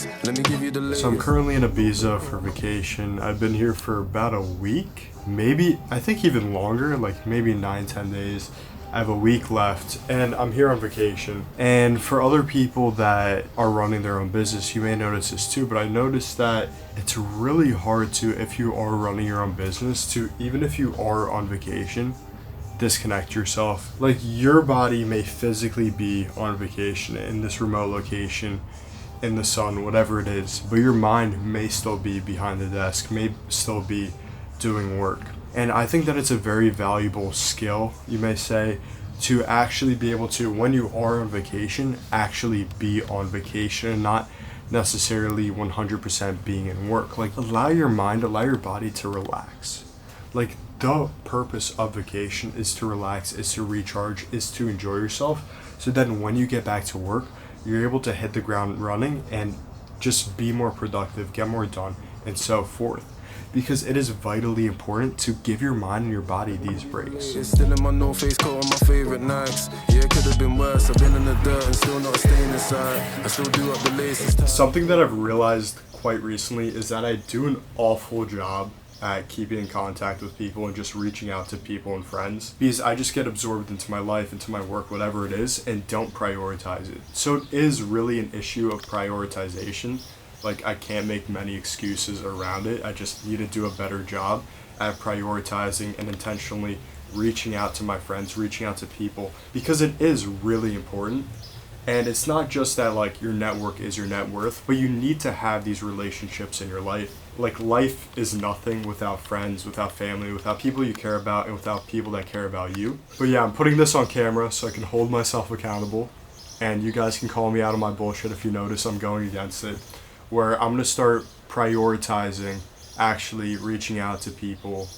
nights. Let me give you the latest. So I'm currently in Ibiza for vacation. I've been here for about a week, maybe, I think even longer, like maybe 9-10 days. I have a week left and I'm here on vacation. And for other people that are running their own business, you may notice this too, but I noticed that it's really hard to, if you are running your own business, to, even if you are on vacation, disconnect yourself. Like, your body may physically be on vacation in this remote location, in the sun, whatever it is, but your mind may still be behind the desk, may still be doing work. And I think that it's a very valuable skill, you may say, to actually be able to, when you are on vacation, actually be on vacation and not necessarily 100% being in work. Like, allow your mind, allow your body to relax. Like, the purpose of vacation is to relax, is to recharge, is to enjoy yourself. So then when you get back to work, you're able to hit the ground running and just be more productive, get more done, and so forth. Because it is vitally important to give your mind and your body these breaks. It's still in my no face coat on my favorite nights. Yeah, it could have been worse. I've been in the dirt and still not staying inside. I still do up the laces. Something that I've realized quite recently is that I do an awful job at keeping in contact with people and just reaching out to people and friends, because I just get absorbed into my life, into my work, whatever it is, and don't prioritize it. So it is really an issue of prioritization. Like, I can't make many excuses around it. I just need to do a better job at prioritizing and intentionally reaching out to my friends, reaching out to people, because it is really important. And it's not just that, like, your network is your net worth, but you need to have these relationships in your life. Like, life is nothing without friends, without family, without people you care about, and without people that care about you. But yeah, I'm putting this on camera so I can hold myself accountable, and you guys can call me out on my bullshit if you notice I'm going against it, where I'm going to start prioritizing actually reaching out to people,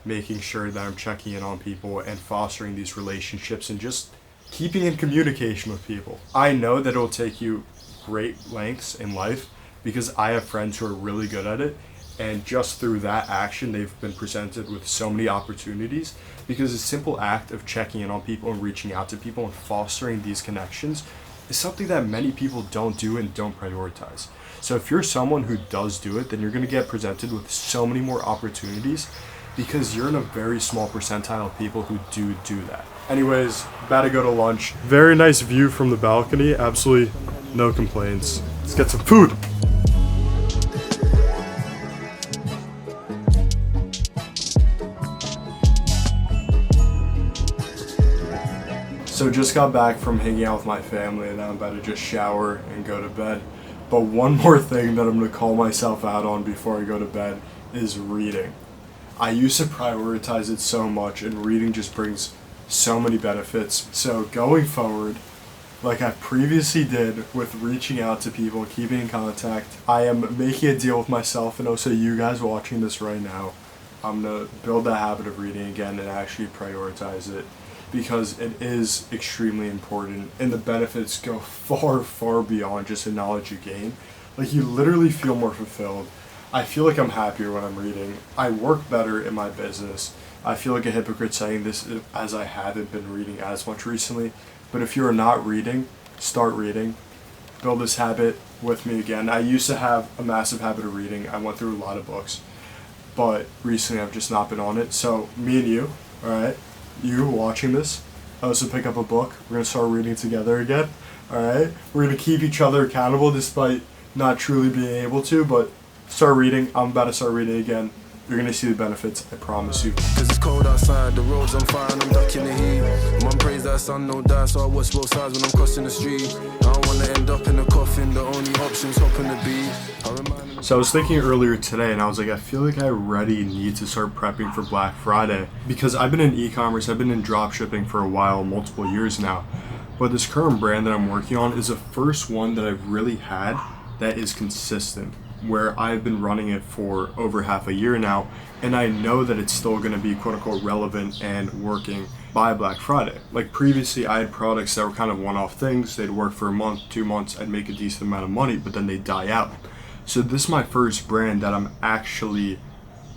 making sure that I'm checking in on people and fostering these relationships and just keeping in communication with people. I know that it'll take you great lengths in life because I have friends who are really good at it, and just through that action they've been presented with so many opportunities, because a simple act of checking in on people and reaching out to people and fostering these connections is something that many people don't do and don't prioritize. So if you're someone who does do it, then you're going to get presented with so many more opportunities, because you're in a very small percentile of people who do that. Anyways, about to go to lunch. Very nice view from the balcony. Absolutely no complaints. Let's get some food. So just got back from hanging out with my family, and now I'm about to just shower and go to bed. But one more thing that I'm going to call myself out on before I go to bed is reading. I used to prioritize it so much, and reading just brings so many benefits. So going forward, like I previously did with reaching out to people and keeping in contact, I am making a deal with myself and also you guys watching this right now. I'm going to build that habit of reading again and actually prioritize it, because it is extremely important and the benefits go far, far beyond just the knowledge you gain. Like, you literally feel more fulfilled. I feel like I'm happier when I'm reading. I work better in my business. I feel like a hypocrite saying this as I haven't been reading as much recently. But if you are not reading, start reading. Build this habit with me again. I used to have a massive habit of reading. I went through a lot of books. But recently I've just not been on it. So me and you, alright? You watching this, also pick up a book. We're going to start reading together again. Alright? We're going to keep each other accountable despite not truly being able to, but start reading. I'm about to start reading again. You're going to see the benefits, I promise you. Cause it's cold outside, the roads on fire and I'm ducking the heat. Mum prays that sun don't die, so I watch both sides when I'm crossing the street. I don't wanna end up in a coffin, the only option's hopping the beat. So I was thinking earlier today, and I was like, I feel like I already need to start prepping for Black Friday, because I've been in e-commerce, I've been in dropshipping for a while, multiple years now. But this current brand that I'm working on is the first one that I've really had that is consistent, where I've been running it for over half a year now, and I know that it's still going to be quote-unquote relevant and working by Black Friday. Like previously, I had products that were kind of one-off things. They'd work for a month, 2 months, I'd make a decent amount of money, but then they'd die out. So this is my first brand that I'm actually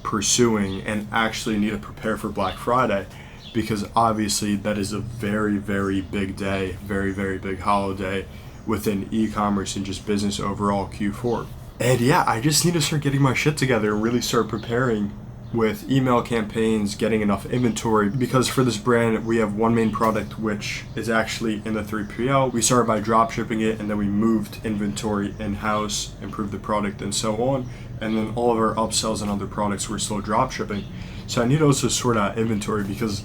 pursuing and actually need to prepare for Black Friday, because obviously that is a very, very big day, very, very big holiday, within e-commerce and just business overall Q4. And yeah, I just need to start getting my shit together and really start preparing with email campaigns, getting enough inventory, because for this brand we have one main product which is actually in the 3PL. We started by drop shipping it, and then we moved inventory in-house, improved the product, and so on, and then all of our upsells and other products we're still drop shipping. So I need to also sort out inventory, because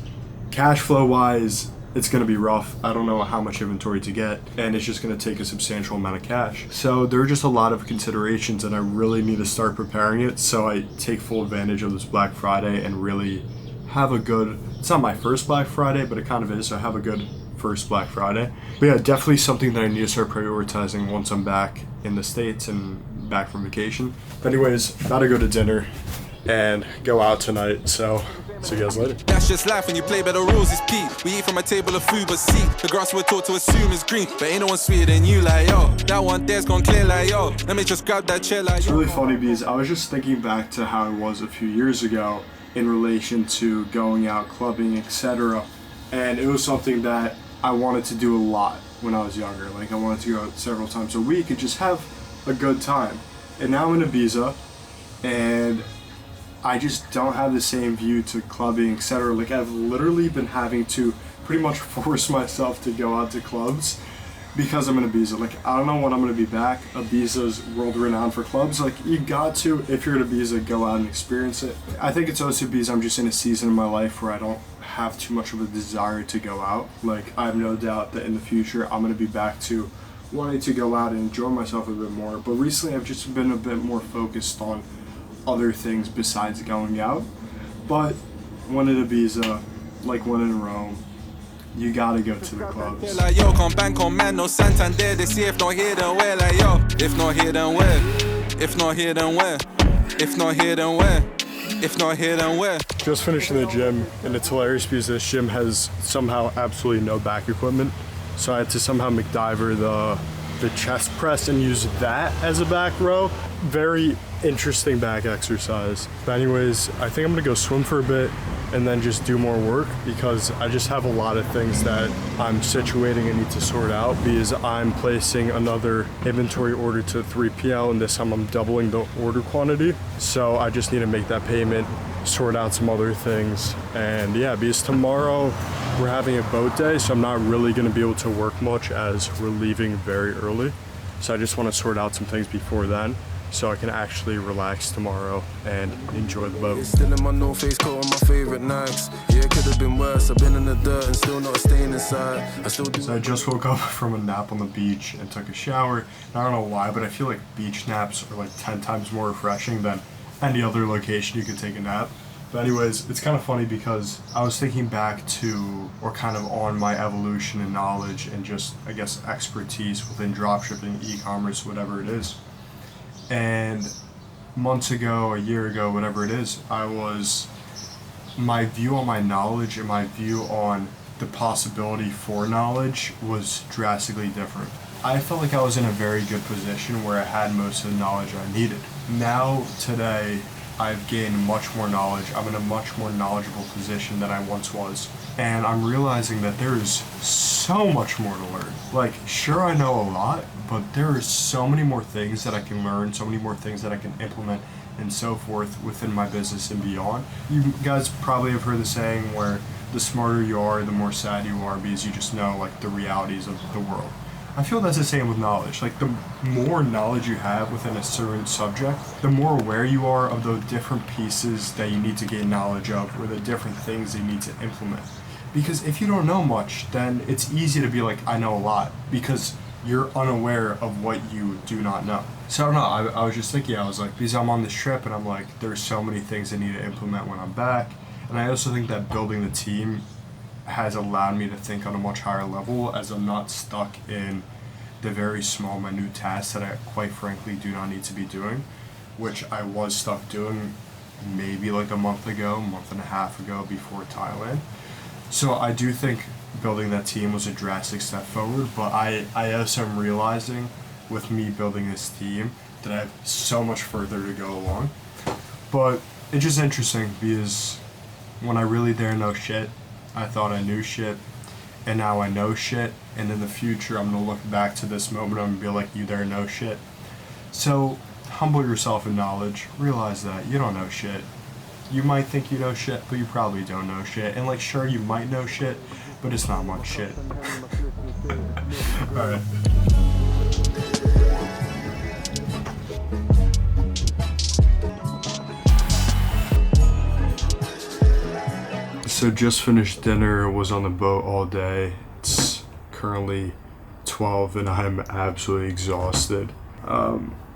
cash flow wise it's going to be rough. I don't know how much inventory to get, and it's just going to take a substantial amount of cash. So there are just a lot of considerations, and I really need to start preparing it so I take full advantage of this Black Friday and really have a good, it's not my first Black Friday, but it kind of is, so I have a good first Black Friday. But yeah, definitely something that I need to start prioritizing once I'm back in the States and back from vacation. But anyways, gotta go to dinner and go out tonight, so see you guys later. That's just life when you play by the rules, it's peak. We eat from a table of food, but see, the grass we're taught to assume is green. But ain't no one sweeter than you, like, yo. That one there's gone clear, like, yo. Let me just grab that chair, like, It's really funny because I was just thinking back to how I was a few years ago in relation to going out clubbing, etc. And it was something that I wanted to do a lot when I was younger. Like, I wanted to go out several times a week and just have a good time. And now I'm in Ibiza, and I just don't have the same view to clubbing, etc. Like, I've literally been having to pretty much force myself to go out to clubs because I'm in Ibiza. Like, I don't know when I'm going to be back. Ibiza's world renowned for clubs. Like, you got to, if you're in Ibiza, go out and experience it. I think it's also because I'm just in a season in my life where I don't have too much of a desire to go out. Like, I have no doubt that in the future I'm going to be back to wanting to go out and enjoy myself a bit more. But recently I've just been a bit more focused on other things besides going out. But when in Ibiza, like when in Rome, you gotta go to the clubs. like, yo, come bank on man, no Santander. They see if not here, then where? Like, yo, if not here, then where? If not here, then where? If not here, then where? If not here, then where? Just finished in the gym, and it's hilarious because this gym has somehow absolutely no back equipment. So I had to somehow MacGyver the chest press and use that as a back row. Very interesting back exercise. But anyways, I think I'm gonna go swim for a bit and then just do more work, because I just have a lot of things that I'm situating and need to sort out, because I'm placing another inventory order to 3PL, and this time I'm doubling the order quantity. So I just need to make that payment, sort out some other things. And yeah, because tomorrow we're having a boat day, so I'm not really gonna be able to work much as we're leaving very early. So I just wanna sort out some things before then, so I can actually relax tomorrow and enjoy the boat. Still in my no face coat on my favorite nights. Yeah, it could have been worse. I've been in the dirt and still not staying inside. I still do. So I just woke up from a nap on the beach and took a shower. I don't know why, but I feel like beach naps are like 10 times more refreshing than any other location you could take a nap. But anyways, it's kind of funny because I was thinking back to, or kind of on my evolution in knowledge and just, I guess, expertise within dropshipping, e-commerce, whatever it is. And months ago, a year ago, whatever it is, my view on my knowledge and my view on the possibility for knowledge was drastically different. I felt like I was in a very good position where I had most of the knowledge I needed. Now, today, I've gained much more knowledge. I'm in a much more knowledgeable position than I once was. And I'm realizing that there is so much more to learn. Like, sure, I know a lot, but there are so many more things that I can learn, so many more things that I can implement and so forth within my business and beyond. You guys probably have heard the saying where the smarter you are, the more sad you are, because you just know, like, the realities of the world. I feel that's the same with knowledge. Like, the more knowledge you have within a certain subject, the more aware you are of the different pieces that you need to gain knowledge of, or the different things you need to implement. Because if you don't know much, then it's easy to be like, I know a lot, because you're unaware of what you do not know. So I don't know, I was just thinking, I was like, because I'm on this trip and I'm like, there's so many things I need to implement when I'm back. And I also think that building the team has allowed me to think on a much higher level, as I'm not stuck in the very small, minute tasks that I quite frankly do not need to be doing, which I was stuck doing maybe like a month and a half ago before Thailand. So I do think building that team was a drastic step forward, but I also am realizing with me building this team that I have so much further to go along. But it's just interesting because when I really didn't know shit, I thought I knew shit, and now I know shit, and in the future I'm gonna look back to this moment and be like, you there know shit. So humble yourself in knowledge, realize that you don't know shit. You might think you know shit, but you probably don't know shit. And like, sure, you might know shit, but it's not much shit. Alright. So just finished dinner, was on the boat all day. It's currently 12 and I'm absolutely exhausted.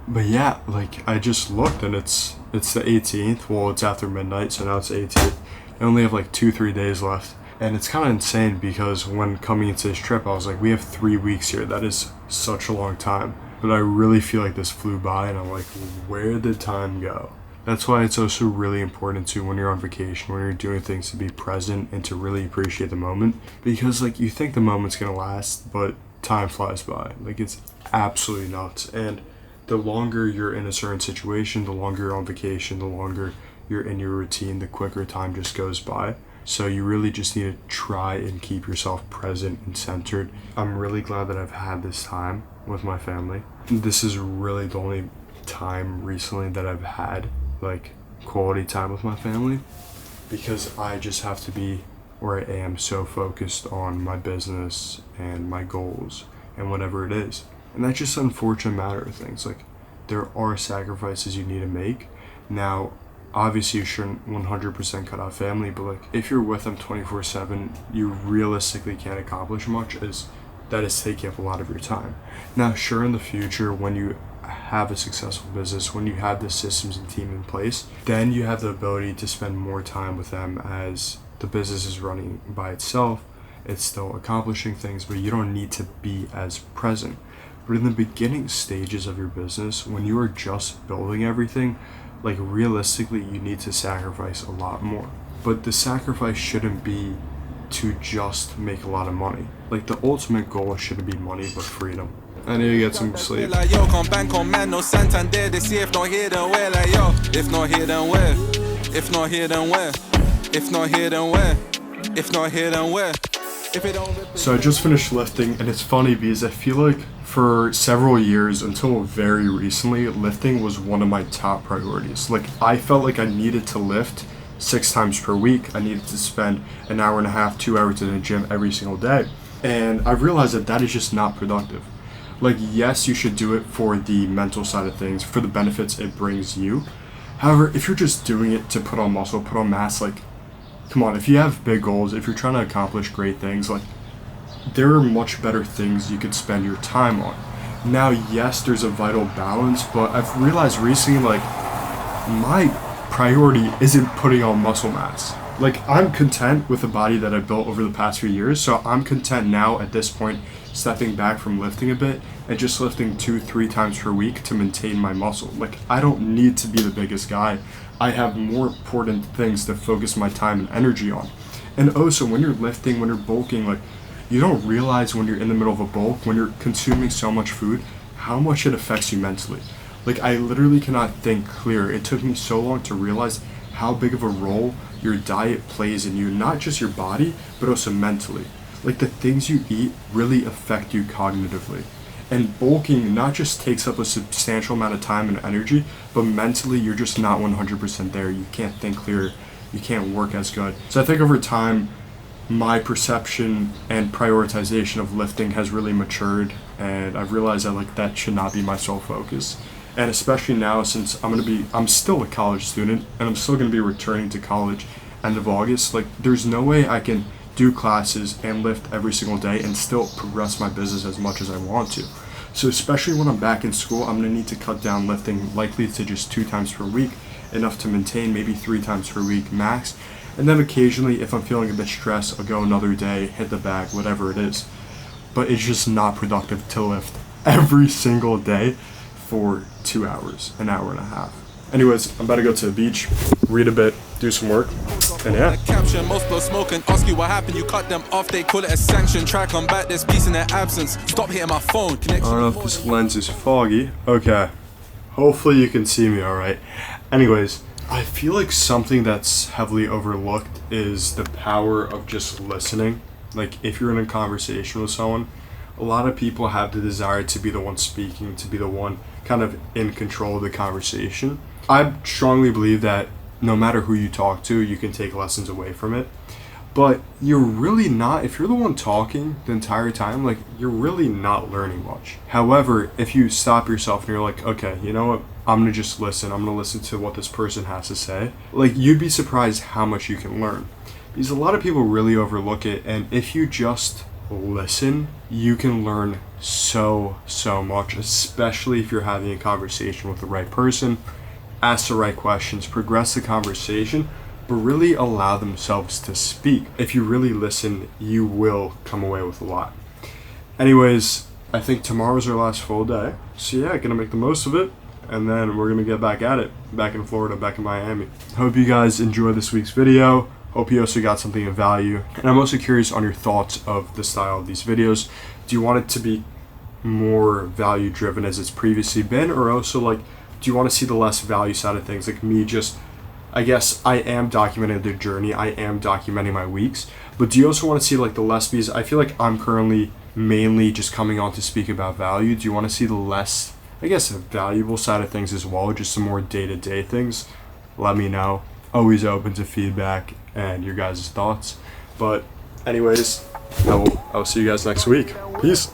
But yeah, like I just looked and it's the 18th. Well, it's after midnight, so now it's 18th. I only have like 2-3 days left. And it's kind of insane because when coming into this trip, I was like, we have 3 weeks here. That is such a long time. But I really feel like this flew by and I'm like, where did time go? That's why it's also really important to, when you're on vacation, when you're doing things, to be present and to really appreciate the moment. Because like you think the moment's gonna last, but time flies by. Like it's absolutely nuts. And the longer you're in a certain situation, the longer you're on vacation, the longer you're in your routine, the quicker time just goes by. So you really just need to try and keep yourself present and centered. I'm really glad that I've had this time with my family. This is really the only time recently that I've had like quality time with my family, because I just have to be, or I am so focused on my business and my goals and whatever it is. And that's just an unfortunate matter of things. Like there are sacrifices you need to make. Now, obviously you shouldn't 100% cut out family, but like if you're with them 24/7, you realistically can't accomplish much, as that is taking up a lot of your time. Now, sure, in the future, when you have a successful business, when you have the systems and team in place, then you have the ability to spend more time with them as the business is running by itself. It's still accomplishing things, but you don't need to be as present. But in the beginning stages of your business, when you are just building everything, like realistically, you need to sacrifice a lot more. But the sacrifice shouldn't be to just make a lot of money. Like the ultimate goal shouldn't be money, but freedom. I need to get some sleep. Like yo, come bank on man, no Santander. They see if not here, then where? Like yo, if not here, then where? If not here, then where? If not here, then where? If not here, then where? If it don't. So I just finished lifting, and it's funny because I feel like for several years until very recently, lifting was one of my top priorities. Like I felt like I needed to lift 6 times per week. I needed to spend an hour and a half, 2 hours in the gym every single day. And I realized that that is just not productive. Like, yes, you should do it for the mental side of things, for the benefits it brings you. However, if you're just doing it to put on muscle, put on mass, like, come on, if you have big goals, if you're trying to accomplish great things, like, there are much better things you could spend your time on. Now, yes, there's a vital balance, but I've realized recently, like, my priority isn't putting on muscle mass. Like, I'm content with the body that I built over the past few years, so I'm content now at this point stepping back from lifting a bit and just lifting 2-3 times per week to maintain my muscle. Like, I don't need to be the biggest guy. I have more important things to focus my time and energy on. And also, when you're lifting, when you're bulking, like, you don't realize when you're in the middle of a bulk, when you're consuming so much food, how much it affects you mentally. Like, I literally cannot think clear. It took me so long to realize how big of a role your diet plays in you, not just your body, but also mentally. Like, the things you eat really affect you cognitively. And bulking not just takes up a substantial amount of time and energy, but mentally you're just not 100% there. You can't think clear, you can't work as good. So I think over time, my perception and prioritization of lifting has really matured, and I've realized that like that should not be my sole focus. And especially now, since I'm still a college student and I'm still gonna be returning to college end of August, like there's no way I can do classes and lift every single day and still progress my business as much as I want to. So especially when I'm back in school, I'm gonna need to cut down lifting likely to just 2 times per week, enough to maintain maybe 3 times per week max. And then occasionally, if I'm feeling a bit stressed, I'll go another day, hit the bag, whatever it is. But it's just not productive to lift every single day for 2 hours, an hour and a half. Anyways, I'm about to go to the beach, read a bit, do some work, and yeah. Caption, most blow smoke and ask you what happened. You cut them off, they call it a sanction. Try come back, there's peace in their absence. Stop hitting my phone. I don't know if this lens is foggy. Okay. Hopefully you can see me alright. Anyways, I feel like something that's heavily overlooked is the power of just listening. Like, if you're in a conversation with someone, a lot of people have the desire to be the one speaking, to be the one kind of in control of the conversation. I strongly believe that no matter who you talk to, you can take lessons away from it. But you're really not, if you're the one talking the entire time, like, you're really not learning much. However, if you stop yourself and you're like, okay, you know what, I'm gonna just listen, I'm gonna listen to what this person has to say, like, you'd be surprised how much you can learn. Because a lot of people really overlook it, and if you just listen, you can learn so much, especially if you're having a conversation with the right person. Ask the right questions, progress the conversation, but really allow themselves to speak. If you really listen, you will come away with a lot. Anyways, I think tomorrow's our last full day. So yeah, gonna make the most of it. And then we're gonna get back at it. Back in Florida, back in Miami. Hope you guys enjoyed this week's video. Hope you also got something of value. And I'm also curious on your thoughts of the style of these videos. Do you want it to be more value driven as it's previously been? Or also, like, do you want to see the less value side of things? Like me just, I guess I am documenting the journey. I am documenting my weeks. But do you also want to see like the less, because I feel like I'm currently mainly just coming on to speak about value. Do you want to see the less, I guess, valuable side of things as well? Just some more day-to-day things? Let me know. Always open to feedback and your guys' thoughts. But anyways, I'll see you guys next week. Peace.